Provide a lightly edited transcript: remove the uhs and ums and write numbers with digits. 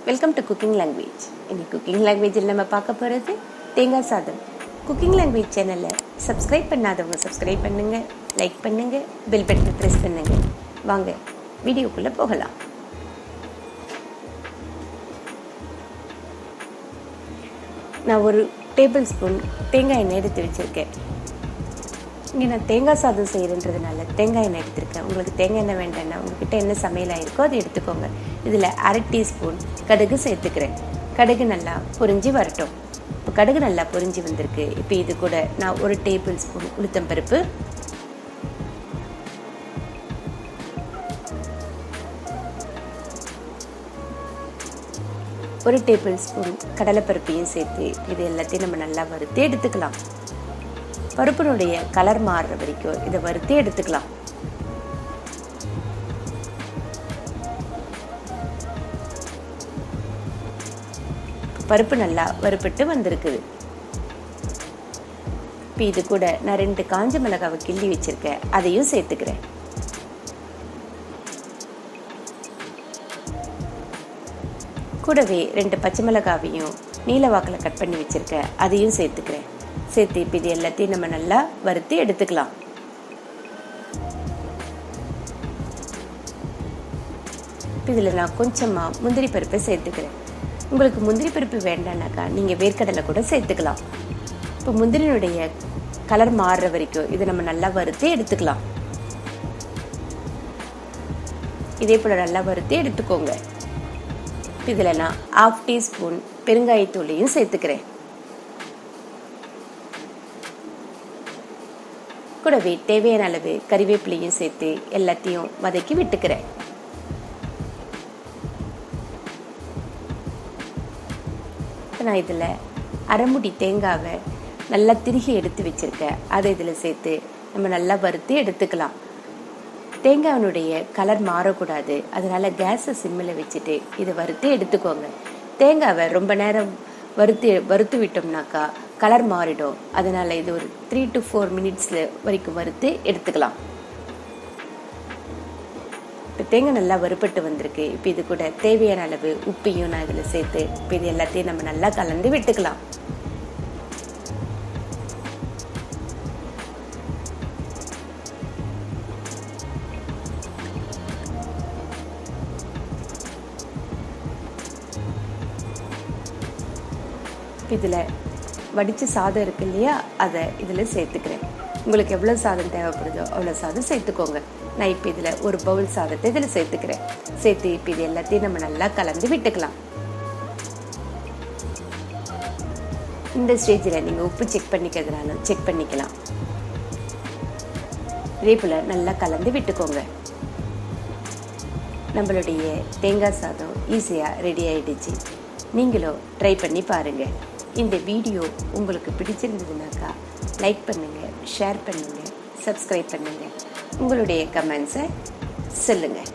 Welcome to cooking language. இன்னைக்கு cooking லாங்குவேஜில் நம்ம பார்க்க போகிறது தேங்காய் சாதம். குக்கிங் லாங்குவேஜ் சேனலை சப்ஸ்கிரைப் பண்ணாதவங்க சப்ஸ்கிரைப் பண்ணுங்கள், லைக் பண்ணுங்கள், பெல் பட்டனை ப்ரெஸ் பண்ணுங்கள். வாங்க வீடியோக்குள்ளே போகலாம். நான் ஒரு டேபிள் ஸ்பூன் தேங்காய் எண்ணெய் எடுத்து வச்சுருக்கேன். இங்கே நான் தேங்காய் சாதம் செய்கிறன்றதுனால தேங்காய் எண்ணெய் எடுத்திருக்கேன். உங்களுக்கு தேங்காய் எண்ணெய் வேண்டாம்னா உங்கள்கிட்ட என்ன சமையல் ஆகிருக்கோ அதை எடுத்துக்கோங்க. இதில் 1/2 டீஸ்பூன் கடுகு சேர்த்துக்கிறேன். கடுகு நல்லா பொரிஞ்சு வரட்டும். இப்போ கடுகு நல்லா பொரிஞ்சு வந்திருக்கு. இப்போ இது கூட நான் 1 டேபிள் ஸ்பூன் உளுத்தம்பருப்பு, 1 டேபிள் ஸ்பூன் கடலைப்பருப்பையும் சேர்த்து இது எல்லாத்தையும் நம்ம நல்லா வறுத்து எடுத்துக்கலாம். பருப்பினுடைய கலர் மாறுற வரைக்கும் இதை வறுத்து எடுத்துக்கலாம். பருப்பு நல்லா வறுப்பட்டு வந்திருக்குது. இப்போ இது கூட நான் 2 காஞ்ச மிளகாவை கிள்ளி வச்சிருக்கேன், அதையும் சேர்த்துக்கிறேன். கூடவே 2 பச்சை மிளகாவையும் நீல வாக்கில் கட் பண்ணி வச்சிருக்கேன், அதையும் சேர்த்துக்கிறேன். சேர்த்து இப்போ இது எல்லாத்தையும் நம்ம நல்லா வறுத்து எடுத்துக்கலாம். இதில் நான் கொஞ்சமாக முந்திரி பருப்பை சேர்த்துக்கிறேன். உங்களுக்கு முந்திரி பருப்பு வேண்டாம்னாக்கா நீங்கள் வேர்க்கடலை கூட சேர்த்துக்கலாம். இப்போ முந்திரினுடைய கலர் மாறுற வரைக்கும் இதை நம்ம நல்லா வறுத்து எடுத்துக்கலாம். இதே போல் நல்லா வறுத்து எடுத்துக்கோங்க. இதில் நான் 1/2 டீஸ்பூன் பெருங்காயத்தூளையும் சேர்த்துக்கிறேன். கூடவே தேவையான அளவு கறிவேப்பிலையும் சேர்த்து எல்லாத்தையும் வதக்கி விட்டுக்கிறேன். நான் இதில் 1/2 மூடி தேங்காவை நல்லா திருகி எடுத்து வச்சுருக்கேன், அதை இதில் சேர்த்து நம்ம நல்லா வறுத்து எடுத்துக்கலாம். தேங்காயினுடைய கலர் மாறக்கூடாது, அதனால் கேஸை சிம்மில் வச்சுட்டு இதை வறுத்து எடுத்துக்கோங்க. தேங்காவை ரொம்ப நேரம் வறுத்து விட்டோம்னாக்கா கலர் மாறிடும். அதனால் இது ஒரு 3 to 4 மினிட்ஸில் வரைக்கும் வறுத்து எடுத்துக்கலாம். இப்போ தேங்காய் நல்லா வறுப்பட்டு வந்திருக்கு. இப்போ இது கூட தேவையான அளவு உப்பையும் நான் இதில் சேர்த்து இப்போ இது எல்லாத்தையும் நம்ம நல்லா கலந்து விட்டுக்கலாம். இதில் வடித்த சாதம் இருக்கு இல்லையா, அதை இதில் சேர்த்துக்கிறேன். உங்களுக்கு எவ்வளோ சாதம் தேவைப்படுதோ அவ்வளோ சாதம் சேர்த்துக்கோங்க. நான் இப்போ இதில் 1 பவுல் சாதத்தை இதில் சேர்த்துக்கிறேன். சேர்த்து இப்போ இது எல்லாத்தையும் நம்ம நல்லா கலந்து விட்டுக்கலாம். இந்த ஸ்டேஜில் நீங்கள் உப்பு செக் பண்ணிக்கிறதுனாலும் செக் பண்ணிக்கலாம். இதே போல் நல்லா கலந்து விட்டுக்கோங்க. நம்மளுடைய தேங்காய் சாதம் ஈஸியாக ரெடி ஆகிடுச்சு. நீங்களும் ட்ரை பண்ணி பாருங்கள். இந்த வீடியோ உங்களுக்கு பிடிச்சிருந்ததுனாக்கா லைக் பண்ணுங்கள், ஷேர் பண்ணுங்கள், சப்ஸ்கிரைப் பண்ணுங்கள். உங்களுடைய கமெண்ட்ஸை சொல்லுங்கள்.